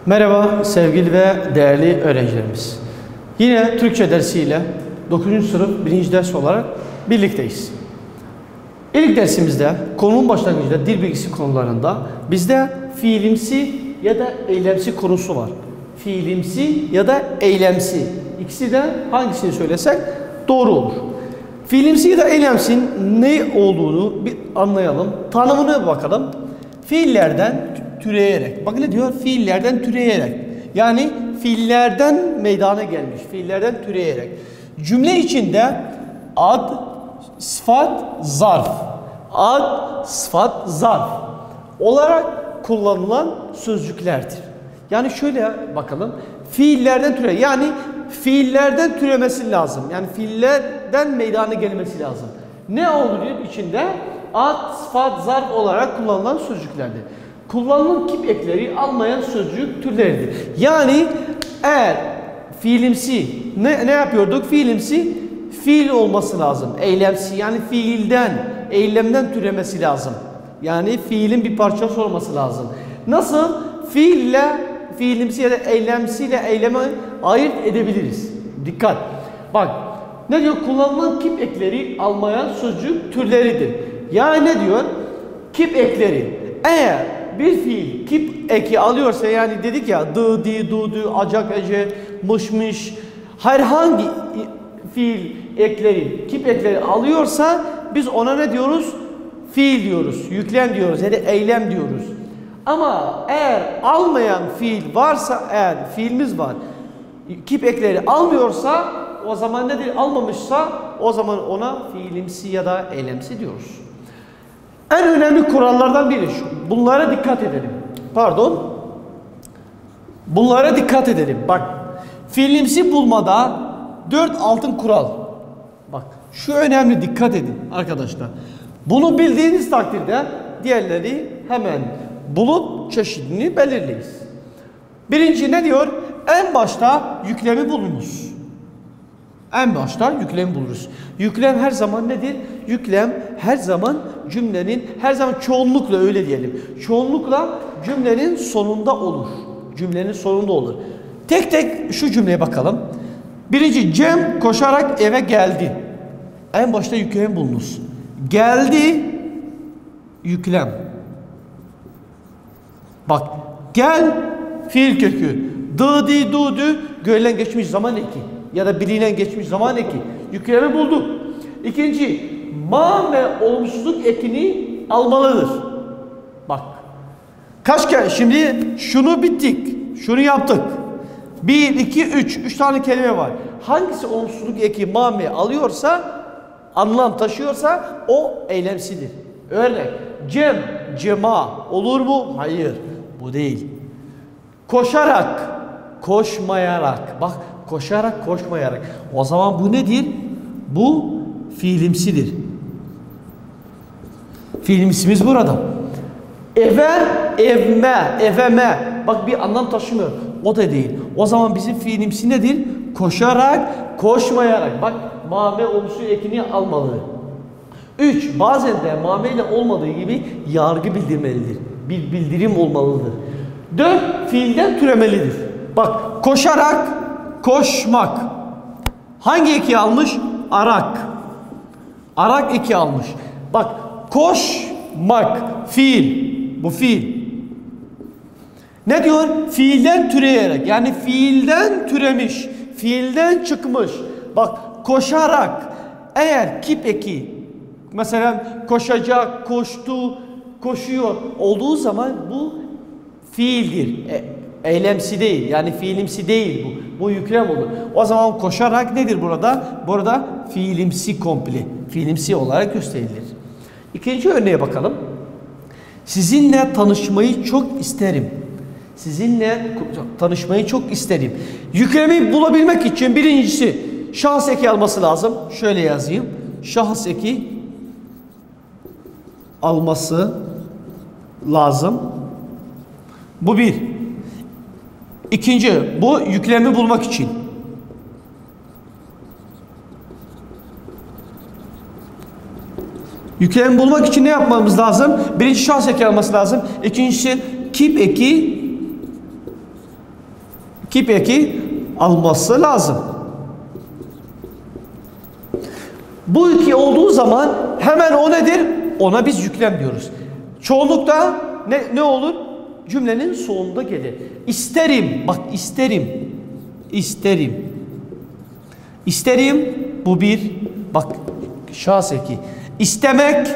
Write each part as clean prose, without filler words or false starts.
Merhaba sevgili ve değerli öğrencilerimiz. Yine Türkçe dersiyle 9. sınıf 1. ders olarak birlikteyiz. İlk dersimizde konunun başlangıcında dil bilgisi konularında bizde fiilimsi ya da eylemsi konusu var. Fiilimsi ya da eylemsi. İkisi de hangisini söylesek doğru olur. Fiilimsi ya da eylemsin ne olduğunu bir anlayalım. Tanımına bakalım. Fiillerden türeyerek. Bakın ne diyor? Fiillerden türeyerek. Yani fiillerden meydana gelmiş. Fiillerden türeyerek. Cümle içinde ad, sıfat, zarf. Ad, sıfat, zarf olarak kullanılan sözcüklerdir. Yani şöyle bakalım. Fiillerden türe. Yani fiillerden türemesi lazım. Yani fiillerden meydana gelmesi lazım. Ne oluyor içinde? Ad, sıfat, zarf olarak kullanılan sözcüklerdir. Kullanılan kip ekleri almayan sözcük türleridir. Yani eğer fiilimsi ne yapıyorduk? Fiilimsi fiil olması lazım. Eylemsi yani fiilden, eylemden türemesi lazım. Yani fiilin bir parçası olması lazım. Nasıl? Fiille, fiilimsi ya da eylemsiyle eylemi ayırt edebiliriz. Dikkat. Bak ne diyor? Kullanılan kip ekleri almayan sözcük türleridir. Yani ne diyor? Kip ekleri. Eğer bir fiil kip eki alıyorsa, yani dedik ya dı, di, du, dü, acak, ece, mış, mış, herhangi fiil ekleri, kip ekleri alıyorsa biz ona ne diyoruz? Fiil diyoruz, yüklem diyoruz ya da eylem diyoruz. Ama eğer almayan fiil varsa, eğer fiilimiz var, kip ekleri almıyorsa o zaman nedir? Almamışsa o zaman ona fiilimsi ya da eylemsi diyoruz. En önemli kurallardan biri şu. Bunlara dikkat edelim. Pardon. Bunlara dikkat edelim. Bak. Fiilimsi bulmada 4 altın kural. Bak. Şu önemli, dikkat edin arkadaşlar. Bunu bildiğiniz takdirde diğerleri hemen bulup çeşidini belirleyiz. Birinci ne diyor? En başta yüklemi bulunuz. En başta yüklem buluruz. Yüklem her zaman nedir? Yüklem her zaman cümlenin, her zaman çoğunlukla öyle diyelim. Çoğunlukla cümlenin sonunda olur. Cümlenin sonunda olur. Tek tek şu cümleye bakalım. Birinci, Cem koşarak eve geldi. En başta yüklem bulunuz. Geldi, yüklem. Bak, gel fiil kökü. Dı, di, du, dü, görülen geçmiş zaman eki. Ya da bilinen geçmiş zaman eki. Yüklemi bulduk. İkinci, ma ve olumsuzluk ekini almalıdır. Bak. Kaç kere? Şimdi şunu bittik. Şunu yaptık. 1, 2, 3. 3 tane kelime var. Hangisi olumsuzluk eki ma ve alıyorsa, anlam taşıyorsa o eylemsidir. Örnek. Cem, cema. Olur mu? Hayır. Bu değil. Koşarak, koşmayarak. Bak. Koşarak, koşmayarak. O zaman bu nedir? Bu fiilimsidir. Fiilimsimiz burada. Eve, evme, eveme. Bak bir anlam taşımıyor. O da değil. O zaman bizim fiilimsi nedir? Koşarak, koşmayarak. Bak mame olumsuz ekini almalıdır. 3. Bazen de mame ile olmadığı gibi yargı bildirmelidir. Bir bildirim olmalıdır. 4. Fiilden türemelidir. Bak koşarak, koşmak. Hangi eki almış? Arak. Arak eki almış. Bak koşmak fiil. Bu fiil. Ne diyor? Fiilden türeyerek. Yani fiilden türemiş. Fiilden çıkmış. Bak koşarak. Eğer kip eki mesela koşacak, koştu, koşuyor olduğu zaman bu fiildir. Eylemsi değil. Yani fiilimsi değil bu. Bu yüklem olur. O zaman koşarak nedir burada? Burada fiilimsi komple. Fiilimsi olarak gösterilir. İkinci örneğe bakalım. Sizinle tanışmayı çok isterim. Sizinle tanışmayı çok isterim. Yüklemi bulabilmek için birincisi şahıs eki alması lazım. Şöyle yazayım. Şahıs eki alması lazım. Bu bir. İkinci, bu yüklemi bulmak için. Yüklemi bulmak için ne yapmamız lazım? Birinci şahıs eki alması lazım. İkincisi kip eki Kip eki alması lazım. Bu iki olduğu zaman hemen o nedir? Ona biz yüklem diyoruz. Çoğunlukta ne olur? Cümlenin sonunda gelir. İsterim. Bak isterim. İsterim. İsterim. Bu bir. Bak şahs eki. İstemek.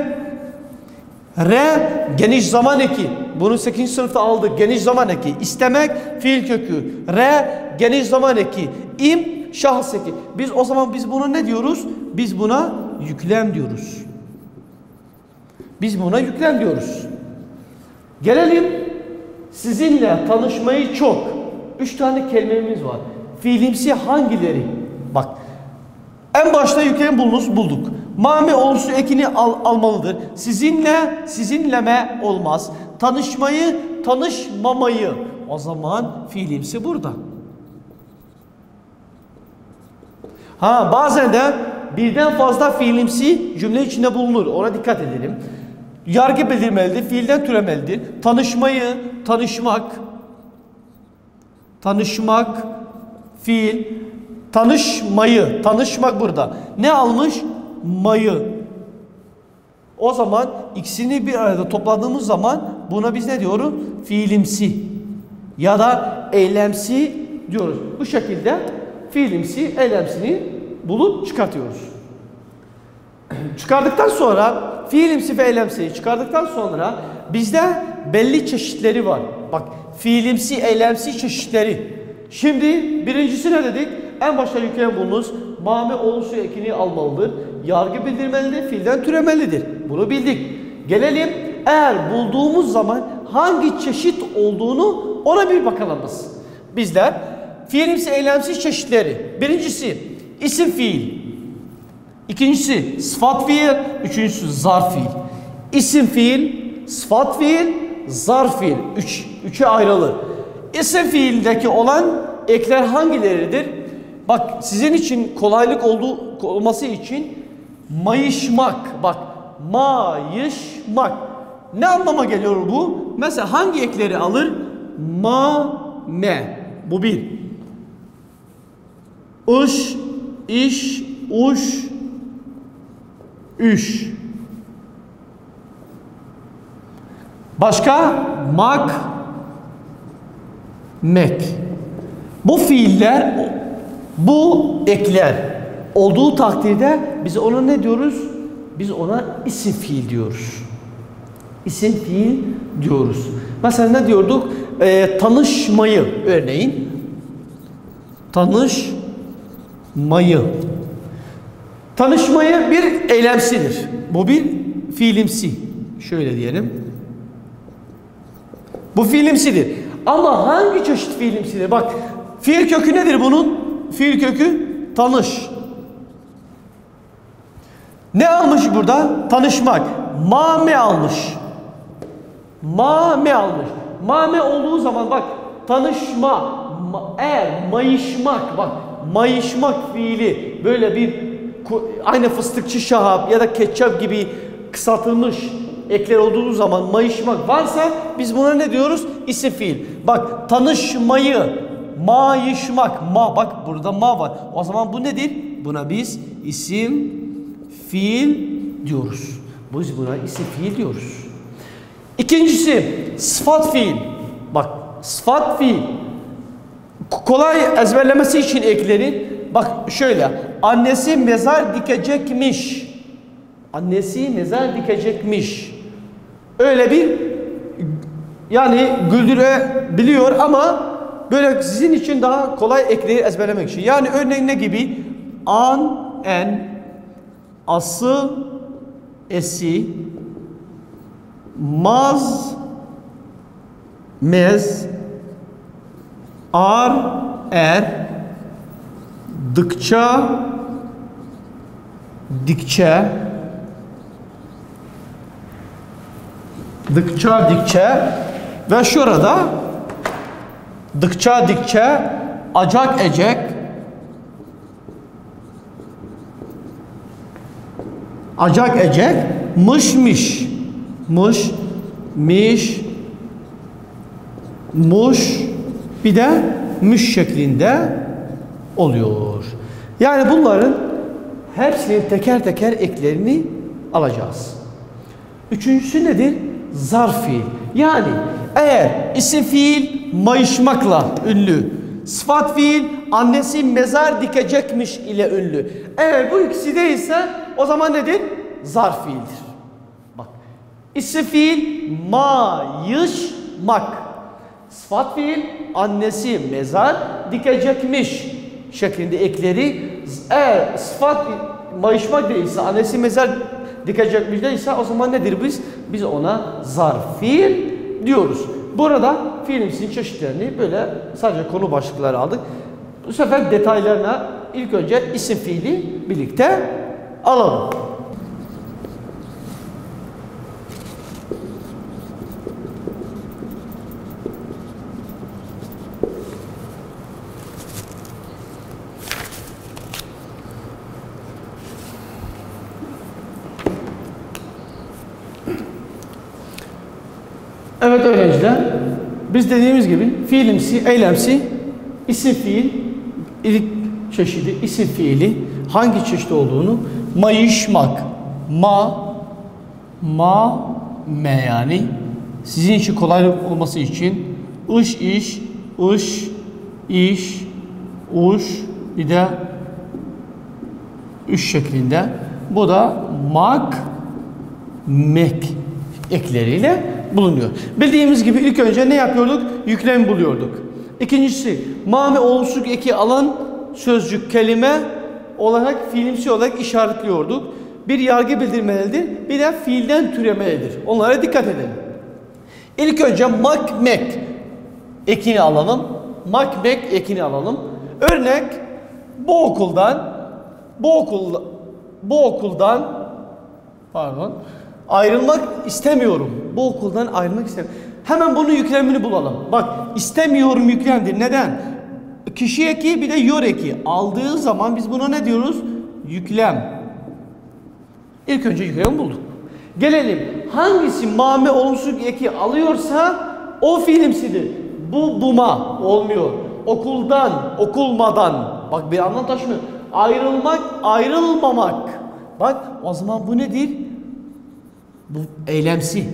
Re geniş zaman eki. Bunu 8. sınıfta aldık. Geniş zaman eki. İstemek fiil kökü. Re geniş zaman eki. İm şahıs eki. O zaman biz buna ne diyoruz? Biz buna yüklem diyoruz. Biz buna yüklem diyoruz. Gelelim sizinle tanışmayı çok. 3 tane kelimemiz var. Fiilimsi hangileri? Bak. En başta yüklem bulduk. Mame olumsuz ekini almalıdır. Sizinleme olmaz. Tanışmayı, tanışmamayı. O zaman fiilimsi burada. Bazen de birden fazla fiilimsi cümle içinde bulunur. Ona dikkat edelim. Yargı bildirmelidir. Fiilden türemelidir. Tanışmayı, tanışmak, fiil. Tanışmak burada. Ne almış? Mayı. O zaman ikisini bir arada topladığımız zaman buna biz ne diyoruz? Fiilimsi ya da eylemsi diyoruz. Bu şekilde fiilimsi, eylemsini bulup çıkartıyoruz. Çıkardıktan sonra fiilimsi ve eylemsiyi çıkardıktan sonra bizde belli çeşitleri var. Bak fiilimsi, eylemsi çeşitleri. Şimdi birincisi ne dedik? En başta yüklem bulunuz. Mame olumsuz ekini almalıdır. Yargı bildirmelidir. Fiilden türemelidir. Bunu bildik. Gelelim eğer bulduğumuz zaman hangi çeşit olduğunu ona bir bakalım biz. Bizler fiilimsi, eylemsi çeşitleri. Birincisi isim fiil. İkincisi sıfat fiil. Üçüncüsü zarf fiil. İsim fiil, sıfat fiil, zarf fiil. Üçe ayrılır. İsim fiildeki olan ekler hangileridir? Bak sizin için kolaylık olması için mayışmak. Bak mayışmak. Ne anlama geliyor bu? Mesela hangi ekleri alır? Me. Bu bir. Iş, iş, uş, üş. Başka? Mak, mek. Bu fiiller, bu ekler olduğu takdirde biz ona ne diyoruz? Biz ona isim fiil diyoruz. İsim fiil diyoruz. Mesela ne diyorduk? Tanışmayı örneğin. Tanışmayı. Tanışmayı bir eylemsidir. Bu bir fiilimsi. Şöyle diyelim. Bu fiilimsidir. Ama hangi çeşit fiilimsidir? Bak fiil kökü nedir bunun? Fiil kökü tanış. Ne almış burada? Tanışmak. Mame almış. Mame almış. Mame olduğu zaman bak tanışma, eğer mayışmak, bak mayışmak fiili böyle bir aynı fıstıkçı şahap ya da ketçap gibi kısaltılmış ekler olduğu zaman mayışmak varsa biz buna ne diyoruz? İsim fiil. Bak tanışmayı, mayışmak, bak burada ma var. O zaman bu nedir? Buna biz isim fiil diyoruz. Biz buna isim fiil diyoruz. İkincisi sıfat fiil. Bak sıfat fiil. Kolay ezberlemesi için eklerin. Bak şöyle. Annesi mezar dikecekmiş. Annesi mezar dikecekmiş. Öyle bir yani güldürebiliyor ama böyle sizin için daha kolay ekleri ezberlemek için. Yani örneğin ne gibi? An, en, ası, esi, maz, mez, ar, er, dıkça, dikçe, dıkça, dikçe ve şurada dıkça, dikçe, acak, ecek, acak, ecek, mış, miş, mış, miş, muş, bir de müş şeklinde oluyor. Yani bunların hepsinin teker teker eklerini alacağız. Üçüncüsü nedir? Zarf fiil. Yani eğer isim fiil mayışmakla ünlü, sıfat fiil annesi mezar dikecekmiş ile ünlü. Eğer bu ikisi değilse o zaman nedir? Zarf fiildir. Bak. İsim fiil mayışmak. Sıfat fiil annesi mezar dikecekmiş şeklinde ekleri. Eğer sıfat mayışmak değilse, annesi mezar dikecekmiş değilse o zaman nedir biz? Biz ona zarf fiil diyoruz. Burada fiilimsinin çeşitlerini böyle sadece konu başlıkları aldık. Bu sefer detaylarına ilk önce isim fiili birlikte alalım. Evet öğrenciler, biz dediğimiz gibi fiilimsi, eylemsi, isim fiil, ilk çeşidi isim fiili hangi çeşit olduğunu mayışmak, me yani sizin için kolay olması için iş, uş, bir de üç şeklinde. Bu da mek ekleriyle bulunuyor. Bildiğimiz gibi ilk önce ne yapıyorduk? Yüklem buluyorduk. İkincisi, mame olumsuz eki alan sözcük kelime olarak fiilimsi olarak işaretliyorduk. Bir yargı bildirmelidir, bir de fiilden türemelidir. Onlara dikkat edelim. İlk önce mek ekini alalım. Mek ekini alalım. Örnek bu okuldan ayrılmak istemiyorum. Bu okuldan ayrılmak istemiyorum. Hemen bunun yüklemini bulalım. Bak istemiyorum yüklemdir. Neden? Kişi eki bir de yor eki aldığı zaman biz buna ne diyoruz? Yüklem. İlk önce yüklemi bulduk. Gelelim. Hangisi mame olumsuz eki alıyorsa o fiilimsidir. Buma olmuyor. Okuldan, okulmadan. Bak bir anlam taşımıyor. Ayrılmak, ayrılmamak. Bak o zaman bu nedir? Bu eylemsi.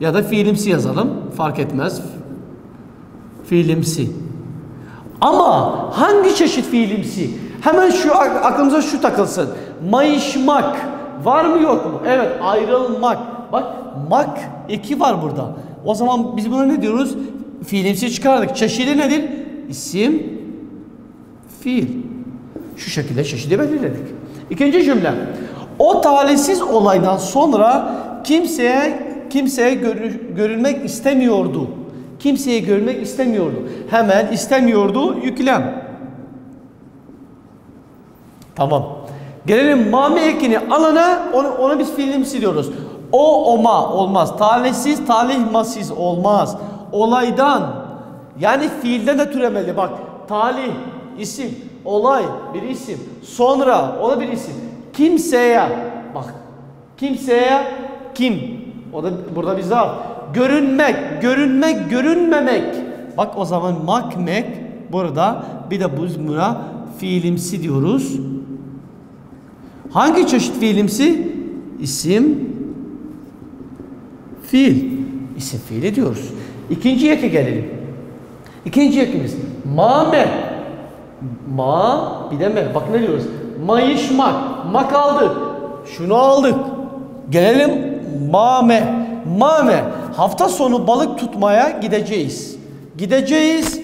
Ya da fiilimsi yazalım. Fark etmez. Fiilimsi. Ama hangi çeşit fiilimsi? Hemen şu aklımıza şu takılsın. Mayışmak. Var mı yok mu? Evet, ayrılmak. Bak mak eki var burada. O zaman biz buna ne diyoruz? Fiilimsi çıkardık. Çeşidi nedir? İsim, fiil. Şu şekilde çeşidi belirledik. İkinci cümle. O talihsiz olaydan sonra kimseye görülmek istemiyordu. Kimseye görmek istemiyordu. Hemen istemiyordu yüklem. Tamam. Gelelim mame ekini alana ona biz fiilimsi diyoruz. Oma olmaz. Talihsiz, talihmasiz olmaz. Olaydan yani fiilden de türemeli. Bak talih isim, olay bir isim, sonra o da bir isim. Kimseye bak. Kimseye kim? O da burada bir zarf. Görünmek, görünmemek. Bak o zaman mek burada bir de buna fiilimsi diyoruz. Hangi çeşit fiilimsi? İsim, fiil. İsim fiili diyoruz. İkinci eke gelelim. İkinci ekimiz mame. Bir de me. Bak ne diyoruz? Mayışmak. Mak aldık. Şunu aldık. Gelelim mame. Hafta sonu balık tutmaya gideceğiz. Gideceğiz.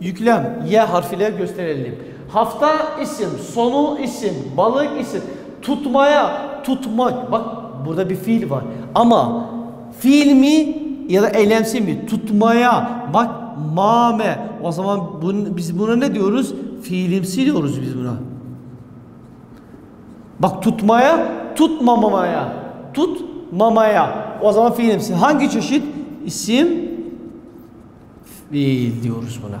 Yüklem. Y harfiyle gösterelim. Hafta isim, sonu isim, balık isim. Tutmaya, tutmak. Bak burada bir fiil var. Ama fiil mi ya da eylemsi mi? Tutmaya. Bak mame. O zaman biz buna ne diyoruz? Fiilimsi diyoruz biz buna. Bak tutmaya, tutmamaya. Tutmamaya. O zaman fiilimsi. Hangi çeşit? İsim, fiil diyoruz buna.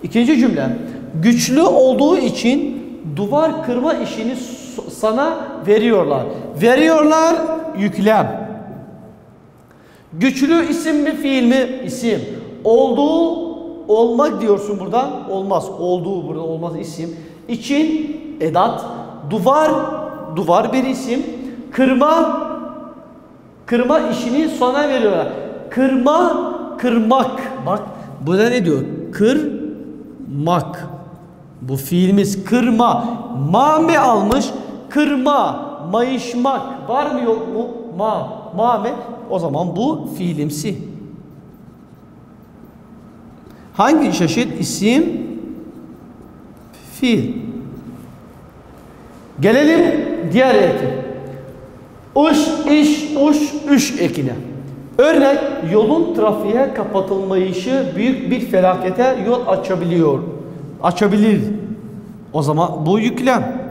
İkinci cümle. Güçlü olduğu için duvar kırma işini sana veriyorlar. Veriyorlar yüklem. Güçlü isim mi fiil mi? İsim. Olduğu olmak diyorsun burada. Olmaz. Olduğu burada olmaz isim. İçin edat. Duvar. Duvar bir isim. Kırma. Kırma işini sona veriyorlar. Kırma. Kırmak. Bak burada ne diyor? Kırmak. Bu fiilimiz kırma. Mame almış. Kırma. Mayışmak. Var mı yok mu? Mame. O zaman bu fiilimsi. Hangi çeşit? İsim, fiil. Gelelim diğer eki. Uş, iş, uş, üş ekine. Örnek, yolun trafiğe kapatılmayışı büyük bir felakete yol açabiliyor. Açabilir. O zaman bu yüklem.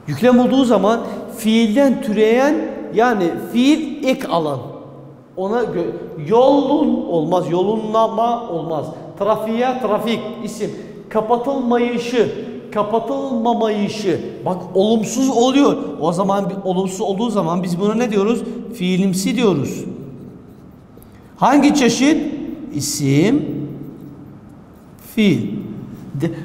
Yüklem olduğu zaman fiilden türeyen, yani fiil ek alan. Ona yolun olmaz, yolunlama olmaz. Trafiğe trafik isim. Kapatılmayışı, kapatılmamayışı. Bak olumsuz oluyor. O zaman olumsuz olduğu zaman biz buna ne diyoruz? Fiilimsi diyoruz. Hangi çeşit? İsim, fiil.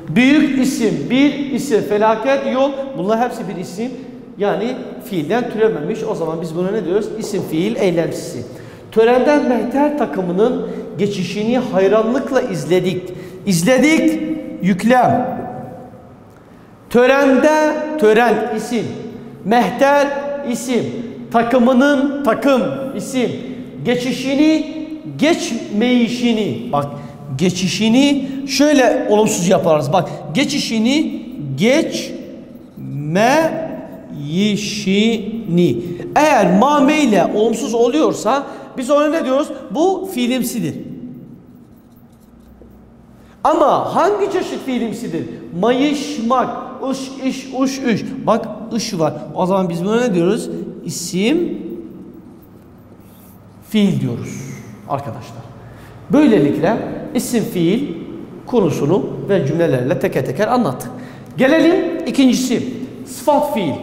Büyük isim, bir isim, felaket, yol. Bunlar hepsi bir isim. Yani fiilden türememiş. O zaman biz buna ne diyoruz? İsim, fiil, eylemsisi. Törenden mehter takımının geçişini hayranlıkla izledik. İzledik, yüklem. Törende, tören isim. Mehter isim. Takımının, takım isim. Geçişini, geçmeyişini. Bak geçişini şöyle olumsuz yaparız. Bak geçişini, geçmeyişini. Eğer mame ile olumsuz oluyorsa biz ona ne diyoruz? Bu fiilimsidir. Ama hangi çeşit fiilimsidir? Mayışmak, ış, iş, uş, üş. Bak ış var. O zaman biz buna ne diyoruz? İsim, fiil diyoruz arkadaşlar. Böylelikle isim, fiil konusunu ve cümlelerle teker teker anlattık. Gelelim ikincisi. Sıfat fiil.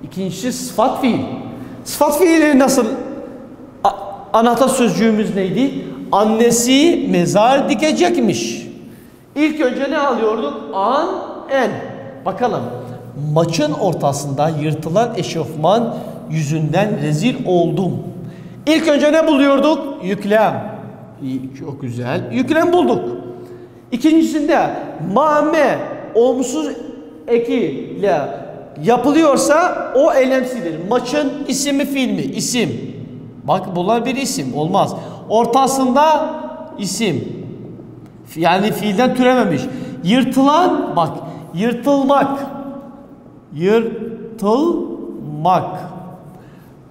İkincisi sıfat fiil. Sıfat fiili nasıl? Anahtar sözcüğümüz neydi? Annesi mezar dikecekmiş. İlk önce ne alıyorduk? An, en. Bakalım. Maçın ortasında yırtılan eşofman yüzünden rezil oldum. İlk önce ne buluyorduk? Yüklem. Çok güzel. Yüklem bulduk. İkincisinde mame olumsuz ekiyle yapılıyorsa o eylemsidir. Maçın ismi, fiil mi? İsim. Bak bunlar bir isim. Olmaz. Ortasında isim. Yani fiilden türememiş. Yırtılan, bak yırtılmak. Yırtılmak.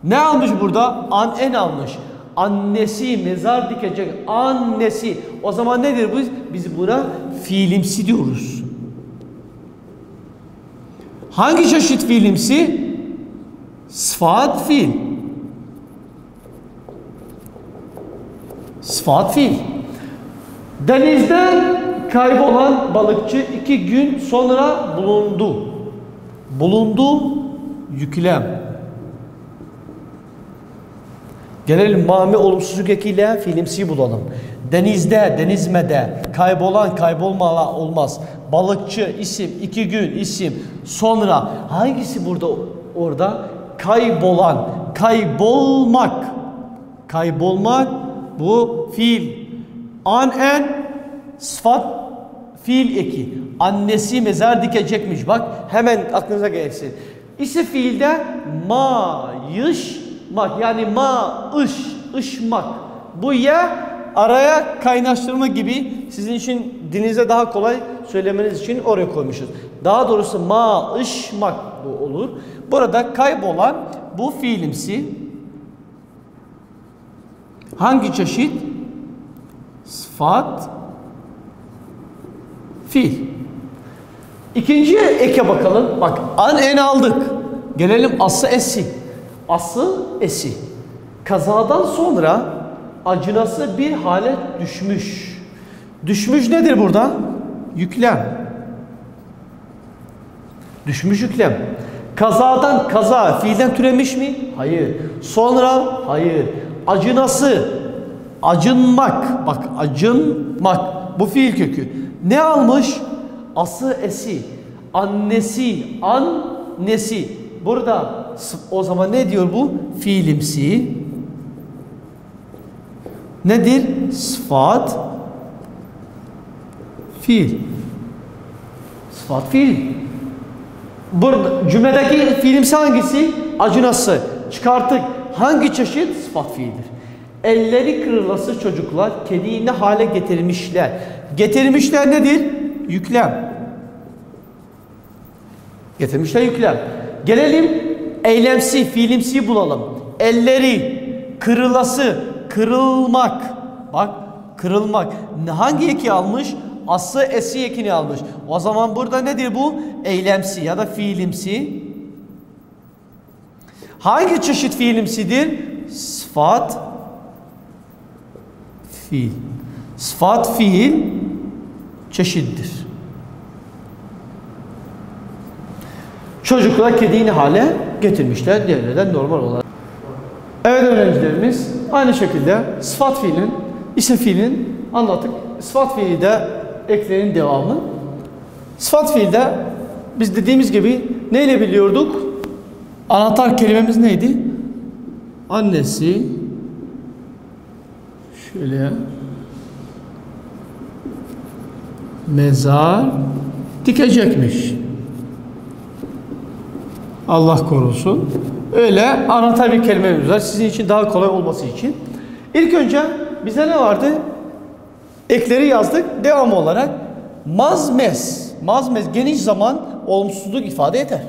Ne almış burada? An, en almış. Annesi mezar dikecek. Annesi. O zaman nedir bu? Biz buna fiilimsi diyoruz. Hangi çeşit fiilimsi? Sıfat fiil. Sıfat fiil. Denizden kaybolan balıkçı 2 gün sonra bulundu. Bulundu, yüklem. Gelelim mame olumsuzluk ekiyle fiilimsiyi bulalım. Denizde, denizmede, kaybolan, kaybolmala olmaz. Balıkçı, isim, 2 gün, isim, sonra. Hangisi burada, orada? Kaybolan, kaybolmak. Kaybolmak, bu fiil. An, en, sıfat, fiil eki. Annesi mezar dikecekmiş. Bak hemen aklınıza gelsin. İsim fiilde mayışmak, yani ışmak. Bu ya araya kaynaştırma gibi, sizin için dilinize daha kolay söylemeniz için oraya koymuşuz. Daha doğrusu ışmak bu olur. Burada kaybolan bu fiilimsi. Hangi çeşit? Sıfat, fiil. İkinci eke bakalım. Bak an, en aldık. Gelelim aslı, esi. Aslı, esi. Kazadan sonra acınası bir hale düşmüş. Düşmüş nedir burada? Yüklem. Düşmüş yüklem. Kazadan, kaza fiilden türemiş mi? Hayır. Sonra? Hayır. Acınası. Acınmak. Bak acınmak. Bu fiil kökü. Ne almış? Ası esi. Annesi. Annesi. Burada o zaman ne diyor bu? Fiilimsi. Nedir? Sıfat. Fiil. Sıfat fiil. Burada cümledeki fiilimsi hangisi? Acınası. Çıkarttık. Hangi çeşit? Sıfat fiildir. Elleri kırılası çocuklar kediyi ne hale getirmişler? Getirmişler nedir? Yüklem. Getirmişler yüklem. Gelelim eylemsi, fiilimsi bulalım. Elleri kırılası, kırılmak. Bak kırılmak. Hangi eki almış? Ası esi ekini almış. O zaman burada nedir bu? Eylemsi ya da fiilimsi. Hangi çeşit fiilimsidir? Sıfat fiil. Sıfat fiil çeşittir. Çocuklar kediyi ne hale getirmişler? Devreden normal olarak. Evet öğrencilerimiz aynı şekilde sıfat fiilin, isim fiilin anlattık. Sıfat fiili de eklerin devamı. Sıfat fiilde biz dediğimiz gibi neyle biliyorduk? Anahtar kelimemiz neydi? Annesi şöyle mezar dikecekmiş. Allah korusun. Öyle anahtar bir kelimemiz var. Sizin için daha kolay olması için. İlk önce bize ne vardı? Ekleri yazdık. Devam olarak mazmez. Mazmez geniş zaman olumsuzluk ifade eder.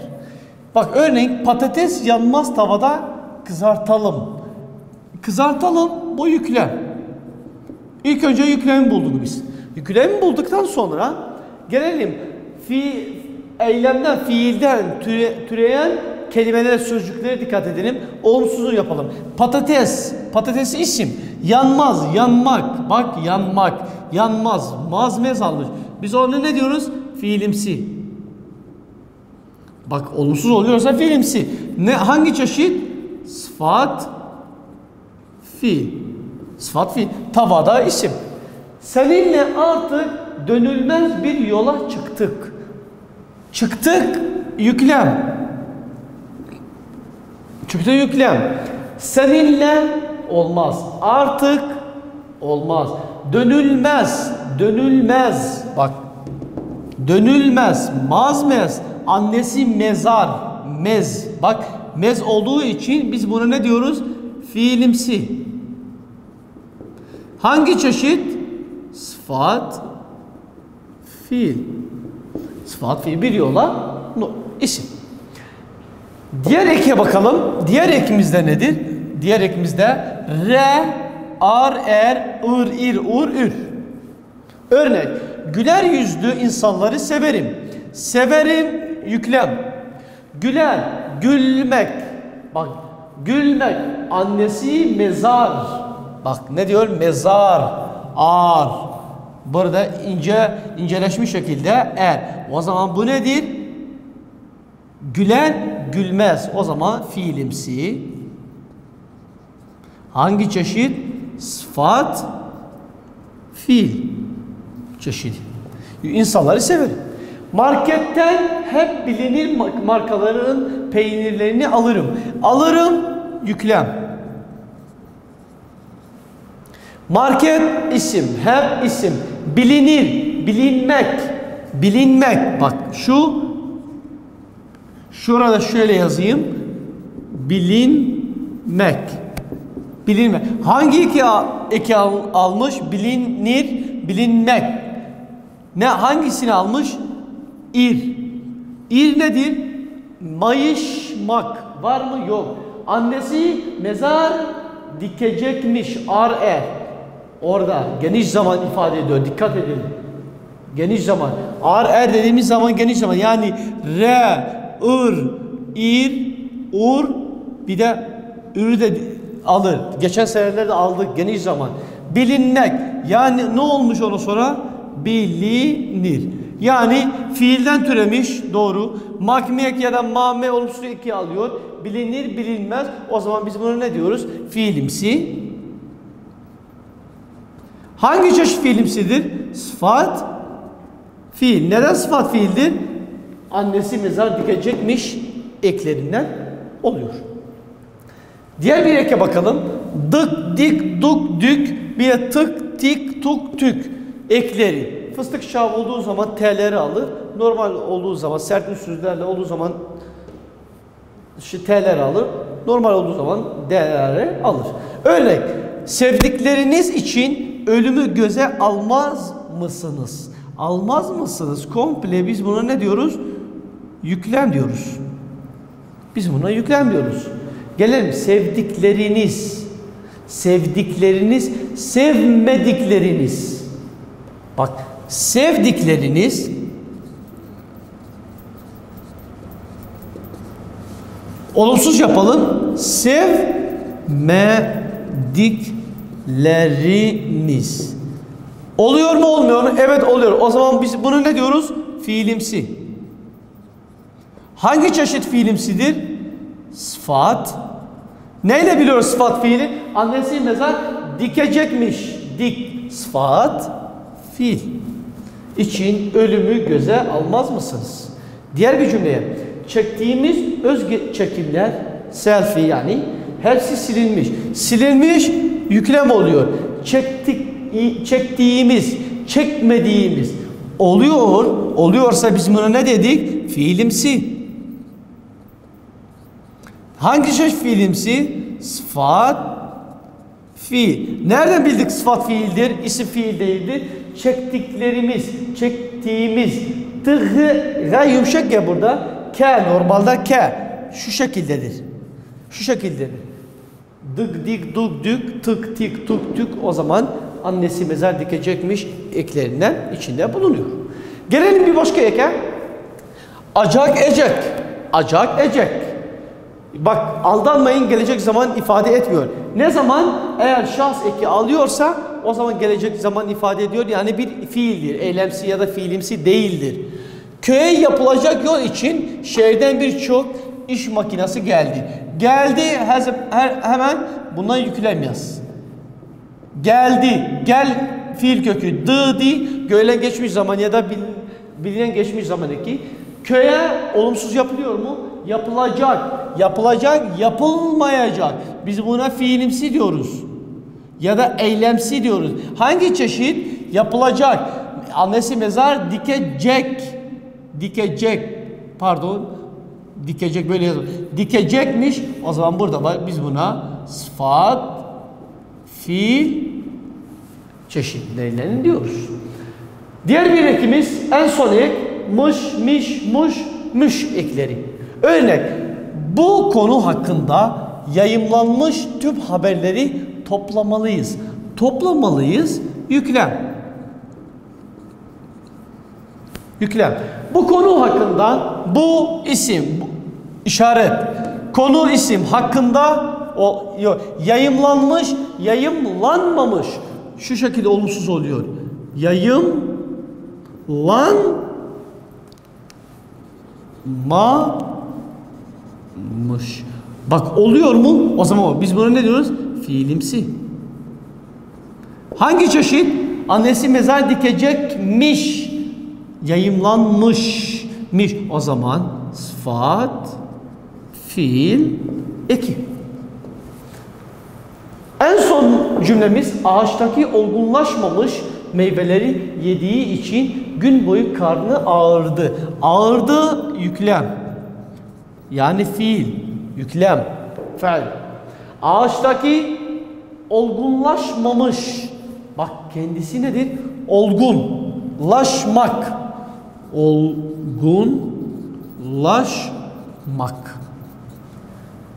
Bak örneğin patates yanmaz tavada kızartalım. Kızartalım bu yüklem. İlk önce yüklemi bulduk biz. Yüklemi bulduktan sonra gelelim eylemden, fiilden türeyen kelimelere, sözcüklere dikkat edelim. Olumsuzluğu yapalım. Patates, patates isim. Yanmaz, yanmak. Bak yanmak, yanmaz. Mazmez almış. Biz ona ne diyoruz? Fiilimsi. Bak olumsuz oluyorsa fiilimsi. Ne, hangi çeşit? Sıfat fiil. Sıfat fiil. Tavada isim. Seninle artık dönülmez bir yola çıktık. Çıktık yüklem. Çıktı yüklem. Seninle olmaz. Artık olmaz. Dönülmez. Dönülmez. Bak. Dönülmez. Mazmez. Annesi mezar. Mez. Bak mez olduğu için biz buna ne diyoruz? Fiilimsi. Hangi çeşit? Sıfat fiil. Sıfat fiil bir yola isim. Diğer eke bakalım. Diğer ekimizde nedir? Diğer ekimizde re, ar, er, ır, ir, ur, ür. Örnek. Güler yüzlü insanları severim. Severim yüklem. Güler, gülmek. Bak gülmek. Annesi mezar. Bak ne diyor? Mezar. Ar. Burada inceleşmiş şekilde er. O zaman bu nedir? Gülen gülmez. O zaman fiilimsi. Hangi çeşit? Sıfat fiil çeşidi. İnsanları severim. Marketten hep bilinir markaların peynirlerini alırım. Alırım yüklem. Market isim, hep isim. Bilinir, bilinmek. Bilinmek. Bak şurada şöyle yazayım. Bilinmek. Bilinmek. Hangi eki almış? Bilinir, bilinmek. Ne hangisini almış? İr. İr nedir? Mayışmak. Var mı? Yok. Annesi mezar dikecekmiş. Ar er. Orada geniş zaman ifade ediyor. Dikkat edin. Geniş zaman. Ar er dediğimiz zaman geniş zaman. Yani re, ır, ir, ur bir de ürü de alır. Geçen senelerde aldık geniş zaman. Bilinmek. Yani ne olmuş onu sonra? Bilinir. Yani fiilden türemiş. Doğru. Makmiyek ya da mame olumsuz eki alıyor. Bilinir, bilinmez. O zaman biz buna ne diyoruz? Fiilimsi. Hangi çeşit fiilimsidir? Sıfat fiil. Neden sıfat fiildir? Annesi mezar dikecekmiş eklerinden oluyor. Diğer bir eke bakalım. Dık, dik, duk, dük, bir de tık, tik, tuk, tük ekleri. Fıstık şahı olduğu zaman T'leri alır. Normal olduğu zaman, sert ünsüzlerle olduğu zaman T'leri alır. Normal olduğu zaman D'leri alır. Örnek, sevdikleriniz için ölümü göze almaz mısınız? Almaz mısınız? Komple biz buna ne diyoruz? Yüklem diyoruz. Biz buna yüklem diyoruz. Gelelim sevdikleriniz. Sevdikleriniz, sevmedikleriniz. Bak, sevdikleriniz olumsuz yapalım. Sevmedikleriniz. Oluyor mu olmuyor mu? Evet oluyor. O zaman biz bunu ne diyoruz? Fiilimsi. Hangi çeşit fiilimsidir? Sıfat. Neyle biliyoruz sıfat fiili? Annesi mezar dikecekmiş. Dik sıfat fiil. İçin ölümü göze almaz mısınız? Diğer bir cümleye. Çektiğimiz öz çekimler selfie yani hepsi silinmiş. Silinmiş yüklem oluyor. Çektiğimiz, çekmediğimiz oluyor. Oluyorsa biz buna ne dedik? Fiilimsi. Hangi çeşit fiilimsi? Sıfat fiil. Nereden bildik sıfat fiildir? İsim fiil değildir. Çektiklerimiz, çektiğimiz. Tığı yumuşak ya burada. K normalde K. Şu şekildedir. Şu şekildedir. Dık dik duk dük tık tik tuk tük o zaman annesi mezar dikecekmiş eklerinden içinde bulunuyor. Gelelim bir başka eke. Acak ecek. Acak ecek. Bak aldanmayın gelecek zaman ifade etmiyor. Ne zaman? Eğer şahs eki alıyorsa o zaman gelecek zaman ifade ediyor. Yani bir fiildir. Eylemsi ya da fiilimsi değildir. Köye yapılacak yol için şehirden birçok iş makinesi geldi. Geldi hemen bundan yüklem yaz. Geldi. Gel fiil kökü. Dı göğlen geçmiş zaman ya da bilinen geçmiş zamandaki köye olumsuz yapılıyor mu? Yapılacak. Yapılacak, yapılmayacak. Biz buna fiilimsi diyoruz. Ya da eylemsi diyoruz. Hangi çeşit? Yapılacak. Annesi mezar dikecek. Dikecek. Pardon. Dikecek böyle yazıyor. Dikecekmiş. O zaman burada var. Biz buna sıfat, fiil çeşitlerinden diyoruz. Diğer bir ekimiz en son ek mış, miş, muş, müş ekleri. Örnek bu konu hakkında yayımlanmış tüm haberleri toplamalıyız. Toplamalıyız. Yüklem. Yüklem. Bu konu hakkında bu isim, bu işaret, konu isim hakkında yayımlanmış, yayımlanmamış. Şu şekilde olumsuz oluyor. Yayımlanmamış. Bak oluyor mu? O zaman biz buna ne diyoruz? Fiilimsi. Hangi çeşit? Annesi mezar dikecekmiş. Yayımlanmışmış. O zaman sıfat, fiil, eki. En son cümlemiz ağaçtaki olgunlaşmamış meyveleri yediği için gün boyu karnı ağırdı. Ağırdı yüklem. Yani fiil, yüklem, fail. Ağaçtaki olgunlaşmamış. Bak kendisi nedir? Olgunlaşmak. Olgunlaşmak.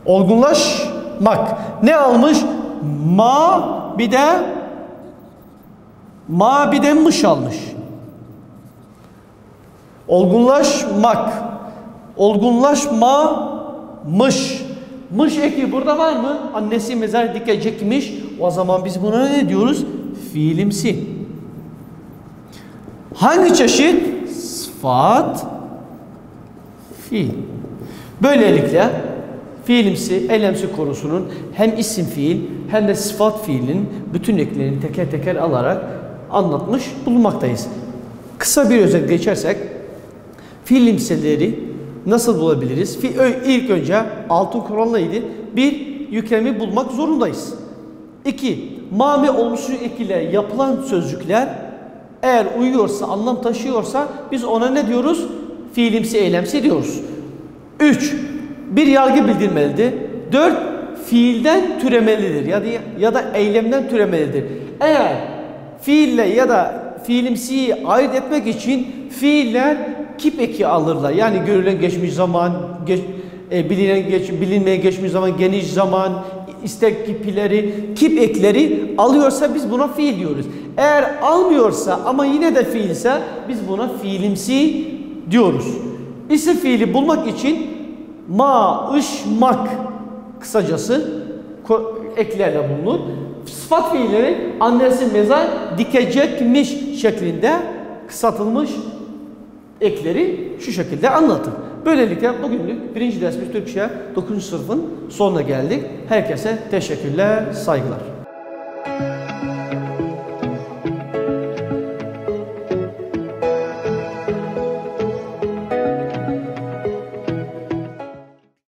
Olgunlaşmak. Ne almış? Bir de mış almış. Olgunlaşmak. Olgunlaşmamış. Mış eki burada var mı? Annesi mezar dikecekmiş. O zaman biz buna ne diyoruz? Fiilimsi. Hangi çeşit? Sıfat, fiil. Böylelikle fiilimsi, eylemsi konusunun hem isim fiil hem de sıfat fiilinin bütün eklerini teker teker alarak anlatmış bulunmaktayız. Kısa bir özet geçersek, fiilimsileri nasıl bulabiliriz? İlk önce altın kural neydi? Bir, yüklemi bulmak zorundayız. İki, mame olumsuz eki ile yapılan sözcükler eğer uyuyorsa, anlam taşıyorsa biz ona ne diyoruz? Fiilimsi, eylemsi diyoruz. 3. Bir yargı bildirmelidir. 4. Fiilden türemelidir ya da eylemden türemelidir. Eğer fiille ya da fiilimsiyi ayırt etmek için fiiller kip eki alırlar. Yani görülen geçmiş zaman, bilinmeyen geçmiş zaman, geniş zaman, istek kipileri, kip ekleri alıyorsa biz buna fiil diyoruz. Eğer almıyorsa ama yine de fiilse biz buna fiilimsi diyoruz. İsim fiili bulmak için ma, ış, mak kısacası eklerle bulunur. Sıfat fiilleri annesi mezar dikecekmiş şeklinde kısaltılmış ekleri şu şekilde anlatır. Böylelikle bugünlük birinci dersimiz Türkçe 9. sınıfın sonuna geldik. Herkese teşekkürler, saygılar.